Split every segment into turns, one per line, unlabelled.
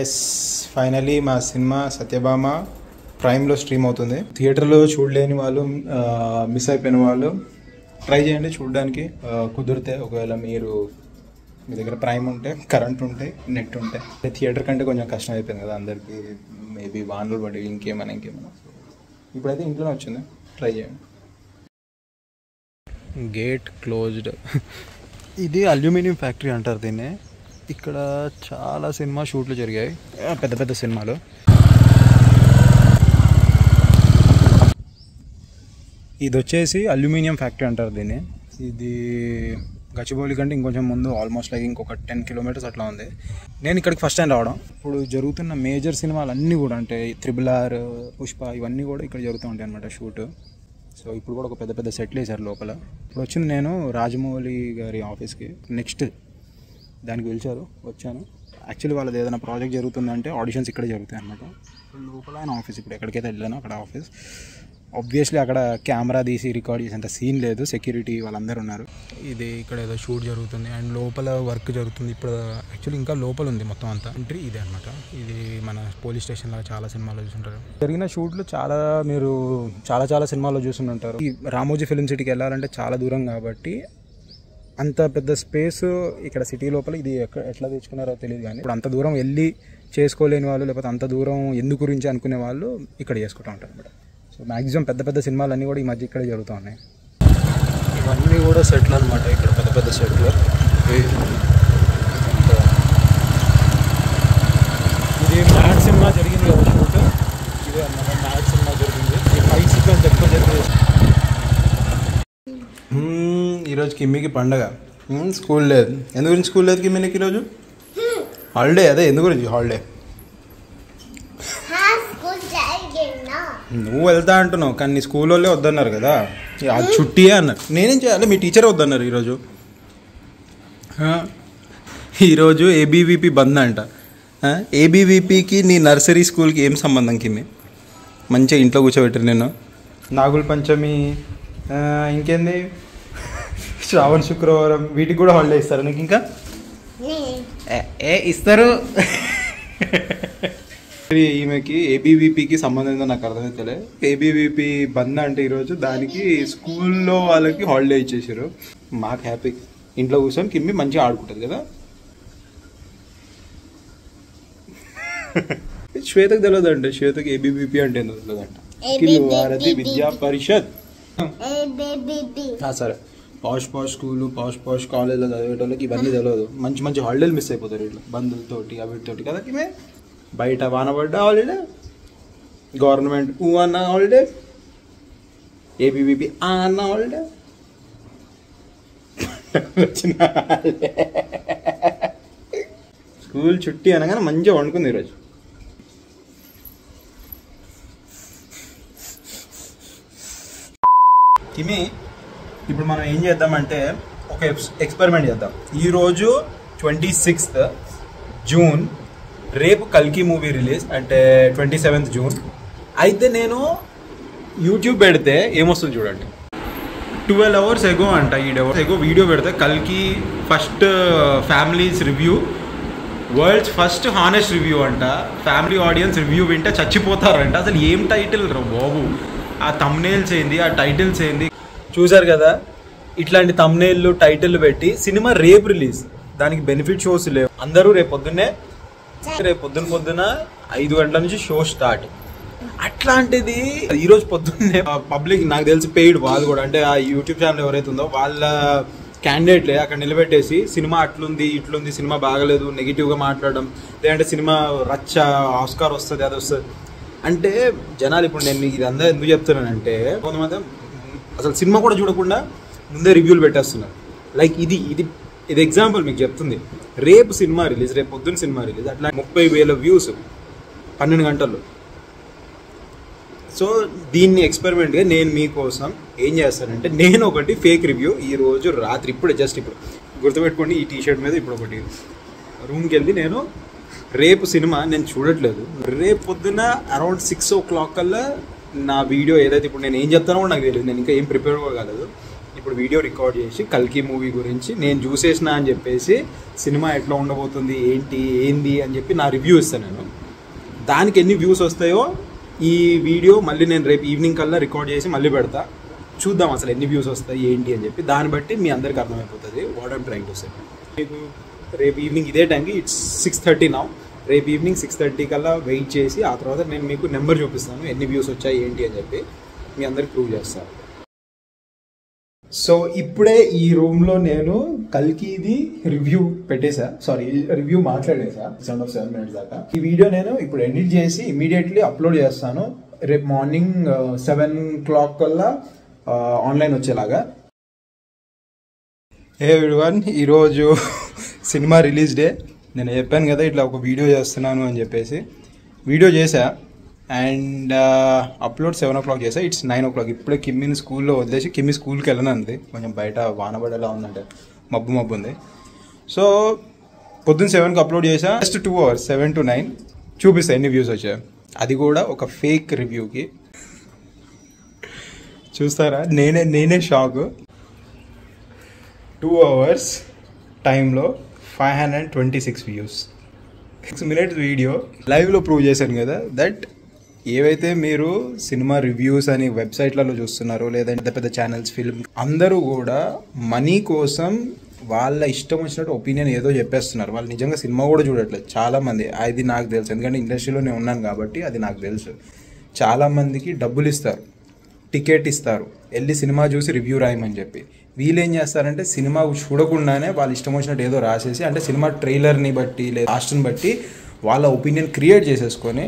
Yes finally మా cinema Satyabhama ప్రైమ్లో stream అవుతుంది. థియేటర్లో చూడలేని వాళ్ళు, మిస్ అయిపోయిన వాళ్ళు ట్రై చేయండి చూడడానికి. కుదిరితే ఒకవేళ మీ దగ్గర ప్రైమ్ ఉంటే, కరెంట్ ఉంటే, నెట్ ఉంటే. థియేటర్ కంటే కొంచెం కష్టం అయిపోయింది కదా అందరికీ, మేబీ వానలు పడి ఇంకేమైనా. ఇప్పుడైతే ఇంట్లోనే వచ్చింది, ట్రై చేయండి. Gate closed. ఇది అల్యూమినియం ఫ్యాక్టరీ అంటారు దీన్ని. ఇక్కడ చాలా సినిమా షూట్లు జరిగాయి, పెద్ద పెద్ద సినిమాలు. ఇది వచ్చేసి అల్యూమినియం ఫ్యాక్టరీ అంటారు దీన్ని. ఇది గచ్చిబౌలి కంటే ఇంకొంచెం ముందు, ఆల్మోస్ట్ లైక్ ఇంకొక 10 కిలోమీటర్స్ అట్లా ఉంది. నేను ఇక్కడికి ఫస్ట్ టైం రావడం. ఇప్పుడు జరుగుతున్న మేజర్ సినిమాలు అన్నీ కూడా, అంటే RRR, పుష్ప, ఇవన్నీ కూడా ఇక్కడ జరుగుతూ ఉంటాయి అన్నమాట షూట్. సో ఇప్పుడు కూడా ఒక పెద్ద పెద్ద సెట్లు వేశారు లోపల. ఇప్పుడు వచ్చింది నేను రాజమౌళి గారి ఆఫీస్కి. నెక్స్ట్ దానికి పిలిచారు, వచ్చాను. యాక్చువల్లీ వాళ్ళది ఏదైనా ప్రాజెక్ట్ జరుగుతుందంటే ఆడిషన్స్ ఇక్కడే జరుగుతాయి అనమాట. లోపల ఆయన ఆఫీస్. ఇప్పుడు ఎక్కడికైతే వెళ్ళానో అక్కడ ఆఫీస్. ఆబ్వియస్లీ అక్కడ కెమెరా తీసి రికార్డ్ చేసేంత సీన్ లేదు, సెక్యూరిటీ వాళ్ళందరూ ఉన్నారు. ఇది ఇక్కడ ఏదో షూట్ జరుగుతుంది అండ్ లోపల వర్క్ జరుగుతుంది. ఇప్పుడు యాక్చువల్లీ ఇంకా లోపల ఉంది మొత్తం అంతా. ఎంట్రీ ఇదే అనమాట. ఇది మన పోలీస్ స్టేషన్ లాగా చాలా సినిమాల్లో చూసుంటారు. జరిగిన షూట్లు మీరు చాలా సినిమాల్లో చూసుంటారు. ఈ రామోజీ ఫిల్మ్ సిటీకి వెళ్ళాలంటే చాలా దూరం కాబట్టి అంత పెద్ద స్పేస్ ఇక్కడ సిటీ లోపల ఇది ఎట్లా తెచ్చుకున్నారో తెలియదు. కానీ ఇప్పుడు అంత దూరం వెళ్ళి చేసుకోలేని వాళ్ళు, లేకపోతే అంత దూరం ఎందుకు గురించి అనుకునే వాళ్ళు ఇక్కడ చేసుకుంటూ ఉంటారు అనమాట. సో మ్యాక్సిమం పెద్ద పెద్ద సినిమాలన్నీ కూడా ఈ మధ్య ఇక్కడే జరుగుతూ ఉన్నాయి. ఇవన్నీ కూడా సెట్లు అనమాట, ఇక్కడ పెద్ద పెద్ద సెట్లు. ఇది మ్యాడ్ సినిమా జరిగింది కదా షూట్, ఇదే అన్నమాట. మ్యాడ్ సినిమా జరిగింది, ఈ ఫైట్ సీక్వెన్స్ ఎక్కువ జరిగింది. ఈరోజు కిమ్మికి పండగ. స్కూల్ లేదు. ఎందు గురించి స్కూల్ లేదు కిమ్మికి ఈరోజు? హాలిడే. అదే ఎందు గురించి హాలిడే? నువ్వు వెళ్తా అంటున్నావు కానీ నీ స్కూల్ వాళ్ళే వద్దన్నారు కదా, అది చుట్టియే అన్నారు. నేనేం చేయాలి? మీ టీచరే వద్దన్నారు ఈరోజు. ఈరోజు ఏబీవీపీ బంద్ అంట. ఏబీవీపీకి నీ నర్సరీ స్కూల్కి ఏం సంబంధం కిమ్మి? మంచిగా ఇంట్లో కూర్చోబెట్టారు నేను. నాగుల పంచమి, ఇంకేంది శ్రావణ శుక్రవారం, వీటికి కూడా హాలిడే ఇస్తారు నీకు? ఇంకా ఇస్తారు. ఈమెకి ఏబీవీపీకి సంబంధం ఏందో నాకు అర్థమవుతలే. ఏబీవీపీ బంద్ అంటే ఈరోజు, దానికి స్కూల్లో వాళ్ళకి హాలిడే ఇచ్చేసారు. మాకు హ్యాపీ, ఇంట్లో కూర్చొని కిమ్మి మంచిగా ఆడుకుంటుంది కదా. శ్వేతకు తెలియదు అంటే, శ్వేతకి ఏబీవీపీ అంటే ఏందో తెలియదంట. అఖిల భారతి విద్యా పరిషత్. సరే, పాష్ స్కూలు, పాష్ కాలేజ్లో చదివేటోళ్ళకి ఇవన్నీ తెలియదు. మంచి హాలిడేలు మిస్ అయిపోతారు ఇట్లా బంధువులతోటి అవిటితోటి కదా. కిమే బయట వానబడ్డ హాలిడే, గవర్నమెంట్ అన్న హాలిడే, ఏబీవీపీ అన్న హాలిడే, స్కూల్ చుట్టి అనగానే మంచిగా వండుకుంది ఈరోజు. కిమి ఇప్పుడు మనం ఏం చేద్దామంటే ఒక ఎక్స్పెరిమెంట్ చేద్దాం. ఈరోజు 26th జూన్, రేపు కల్కి మూవీ రిలీజ్, అంటే 27th జూన్. అయితే నేను యూట్యూబ్ పెడితే ఏమొస్తుంది చూడండి. 12 hours ఎగో అంట, 8 hours ఎగో వీడియో పెడితే కల్కి first families review, world's first honest review అంట. ఫ్యామిలీ ఆడియన్స్ రివ్యూ వింటే చచ్చిపోతారంట. అసలు ఏం టైటిల్ రా బాబు, ఆ థంబ్నెయిల్స్ ఏంది, ఆ టైటిల్స్ ఏంది చూసారు కదా. ఇట్లాంటి థంబ్నెయిల్లు, టైటిల్ పెట్టి సినిమా రేపు రిలీజ్, దానికి బెనిఫిట్ షోస్ లేవు. అందరూ రేపు పొద్దున్న 5 గంటల నుంచి షో స్టార్ట్. అట్లాంటిది ఈరోజు పొద్దున్నే పబ్లిక్, నాకు తెలిసి పెయిడ్ వాళ్ళు కూడా, అంటే ఆ యూట్యూబ్ ఛానల్ ఎవరైతే ఉందో వాళ్ళ క్యాండిడేట్లే అక్కడ నిలబెట్టేసి సినిమా అట్లుంది ఇట్లుంది, సినిమా బాగలేదు, నెగిటివ్గా మాట్లాడడం, లేదంటే సినిమా రచ్చ, ఆస్కార్ వస్తుంది, అది వస్తుంది అంటే జనాలు. ఇప్పుడు నేను ఇదంతా ఎందుకు చెప్తున్నానంటే, కొంతమంది అసలు సినిమా కూడా చూడకుండా ముందే రివ్యూలు పెట్టేస్తున్నారు. లైక్ ఇది ఎగ్జాంపుల్ మీకు చెప్తుంది. రేపు సినిమా రిలీజ్, రేపు పొద్దున్న సినిమా రిలీజ్, అట్లా 30,000 వ్యూస్ 12 గంటల్లో. సో దీన్ని ఎక్స్పెరిమెంట్గా నేను మీకోసం ఏం చేస్తానంటే, నేను ఒకటి ఫేక్ రివ్యూ ఈరోజు రాత్రి, ఇప్పుడు గుర్తుపెట్టుకోండి ఈ టీషర్ట్ మీద, ఇప్పుడు ఒకటి రూమ్కి వెళ్ళి నేను రేపు సినిమా నేను చూడట్లేదు, రేపు పొద్దున్న అరౌండ్ 6 o'clock కల్లా నా వీడియో ఏదైతే ఇప్పుడు నేను ఏం చెప్తానో కూడా నాకు తెలియదు, నేను ఇంకా ఏం ప్రిపేర్ కూడా కాలేదు. ఇప్పుడు వీడియో రికార్డ్ చేసి కల్కి మూవీ గురించి నేను చూసేసిన అని చెప్పేసి సినిమా ఎట్లా ఉండబోతుంది ఏంది అని చెప్పి నా రివ్యూ ఇస్తాను నేను. దానికి ఎన్ని వ్యూస్ వస్తాయో ఈ వీడియో మళ్ళీ నేను రేపు ఈవినింగ్ కల్లా రికార్డ్ చేసి మళ్ళీ పెడతా. చూద్దాం అసలు ఎన్ని వ్యూస్ వస్తాయి ఏంటి అని చెప్పి. దాన్ని బట్టి మీ అందరికి అర్థమైపోతుంది what I'm trying to say. మీకు రేపు ఈవినింగ్ ఇదే టైంకి ఇట్స్ 6:30 నౌ. రేపు ఈవినింగ్ 6:30 కల్లా వెయిట్ చేసి ఆ తర్వాత నేను మీకు నెంబర్ చూపిస్తాను ఎన్ని వ్యూస్ వచ్చాయి ఏంటి అని చెప్పి మీ అందరికి ప్రూవ్ చేస్తాను. సో ఇప్పుడే ఈ రూమ్లో నేను కల్కిది రివ్యూ పెట్టేశా, రివ్యూ మాట్లాడేసా 7 minutes దాకా. ఈ వీడియో నేను ఇప్పుడు ఎడిట్ చేసి ఇమీడియట్లీ అప్లోడ్ చేస్తాను రేపు మార్నింగ్ 7 o'clock కల్లా ఆన్లైన్ వచ్చేలాగా. హే ఎవ్రీవన్, ఈరోజు సినిమా రిలీజ్ డే. నేను చెప్పాను కదా ఇట్లా ఒక వీడియో చేస్తున్నాను అని చెప్పేసి. వీడియో చేశా అండ్ అప్లోడ్ 7 o'clock చేసా. It's 9 o'clock. ఇప్పుడే కిమ్మిని స్కూల్లో వదిలేసి కిమ్మి స్కూల్కి వెళ్ళనంది. కొంచెం బయట వానబడేలా ఉందంటే మబ్బు ఉంది. సో పొద్దున్న 7కి అప్లోడ్ చేసా. జస్ట్ 2 hours 7 to 9 చూపిస్తా ఎన్ని వ్యూస్ వచ్చాయి. అది కూడా ఒక ఫేక్ రివ్యూకి. చూస్తారా, నేనే షాక్. 2 hours టైంలో 526 వ్యూస్. 6 minutes వీడియో లైవ్లో ప్రూవ్ చేశాను కదా దట్ ఏవైతే మీరు సినిమా రివ్యూస్ అని వెబ్సైట్లలో చూస్తున్నారో లేదంటే పెద్ద పెద్ద ఛానల్స్ ఫిల్మ్ అందరూ కూడా మనీ కోసం వాళ్ళ ఇష్టం వచ్చినట్టు ఒపీనియన్ ఏదో చెప్పేస్తున్నారు. వాళ్ళు నిజంగా సినిమా కూడా చూడట్లేదు చాలామంది. అది నాకు తెలుసు, ఎందుకంటే ఇండస్ట్రీలో నేను ఉన్నాను కాబట్టి అది నాకు తెలుసు. చాలామందికి డబ్బులు ఇస్తారు, టికెట్ ఇస్తారు, వెళ్ళి సినిమా చూసి రివ్యూ రాయమని చెప్పి. వీళ్ళు ఏం చేస్తారంటే సినిమా చూడకుండానే వాళ్ళు ఇష్టం వచ్చినట్టు ఏదో రాసేసి, అంటే సినిమా ట్రైలర్ని బట్టి లేదా కాస్ట్ని బట్టి వాళ్ళ ఒపీనియన్ క్రియేట్ చేసేసుకొని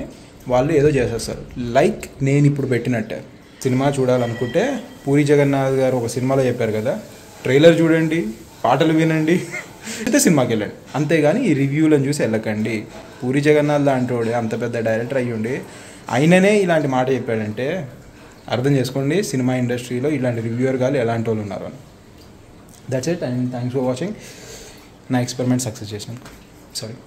వాళ్ళు ఏదో చేసేస్తారు. లైక్ నేను ఇప్పుడు పెట్టినట్టే. సినిమా చూడాలనుకుంటే పూరి జగన్నాథ్ గారు ఒక సినిమాలో చెప్పారు కదా, ట్రైలర్ చూడండి, పాటలు వినండి, అయితే సినిమాకి వెళ్ళండి, అంతేగాని ఈ రివ్యూలను చూసి వెళ్ళకండి. పూరి జగన్నాథ్ లాంటి వాడు అంత పెద్ద డైరెక్టర్ అయ్యుండి ఆయననే ఇలాంటి మాట చెప్పాడంటే అర్థం చేసుకోండి సినిమా ఇండస్ట్రీలో ఇలాంటి రివ్యూయర్ గాలు ఎలాంటి వాళ్ళు ఉన్నారు అని. That's it and thanks for watching. నా ఎక్స్పెరిమెంట్ సక్సెస్ చేసినాను. సారీ.